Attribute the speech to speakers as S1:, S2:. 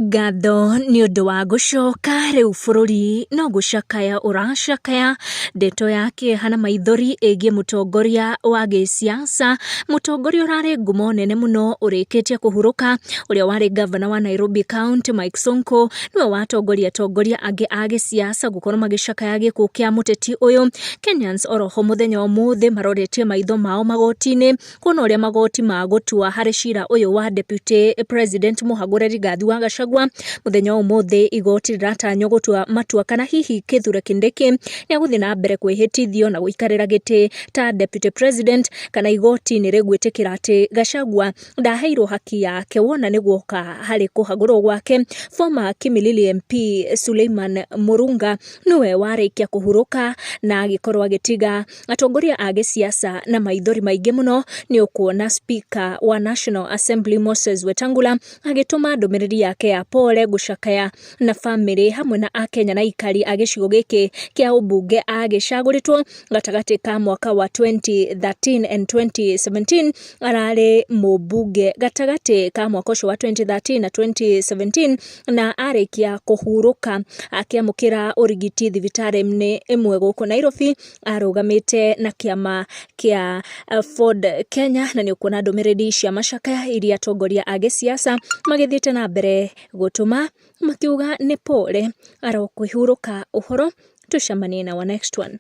S1: Ngatho nĩ ũndũ wa gũcoka rĩu bũrũri no Gucakaya ũracakaya ndeto yake hana maithori ĩgiĩ mũtongoria wa gĩsiasa, mũtongoria ũrarĩ ngumo nene mũno ũrĩkĩtie kũhurũka, ũrĩa warĩ governor wa Nairobi County Mike Sonko nĩwe watongoria angĩ a gĩsiasa gũkorwo magĩcakaya gĩkuũ kĩa mũteti ũyũ. Kenyans oroho mũthenya ũmũthĩ maroretie maitho mao magoti-inĩ kuona ũrĩa magoti magũtua harĩ cira ũyũ wa deputy president Mũhagũre Rigathi wa Gachagua. Mũthenya ũmũthĩ igoti rĩratanywo gũtua matua kana hihi Kithure Kindiki nĩagũthiĩ na mbere kwĩhĩtithio na gũikarĩra gĩtĩ ta deputy president, kana igoti nĩ rĩgwĩtĩkĩra atĩ Gachagua ndaheirwo haki yake wona nĩ guoka harĩ kũhagũrwo gwake. Former Kimilili MP Suleiman Murunga nĩwe warĩkia kũhurũka na agĩkorwo agĩtiga atongoria a gĩsiasa na maithori maingĩ mũno. Nĩ ũkuona speaker wa National Assembly Moses Wetangula agĩtũma ndũmĩrĩri yake ya pole Gucakaya na family hamwe na Akenya na ikari a gĩcigo gĩkĩ kĩa ũmbunge agĩcagũrĩtwo gatagatĩ ka mwaka wa 2013 and 2017. Ararĩ mũmbunge gatagatĩ ka mwaka ũcio wa 2013 na 2017 na arĩkia kũhurũka akĩamũkĩra ũrigiti thibitarĩ-inĩ ĩmwe gũkũ Nairobi arũgamĩte na kĩama kĩa Ford Kenya. Na nĩ ũkuona ndũmĩrĩri cia macakaya iria atongoria a gĩsiasa magĩthiĩte na mbere gũtũma makiuga nĩ pole arokwĩhurũka ũhoro. Tucemanie na wa next one.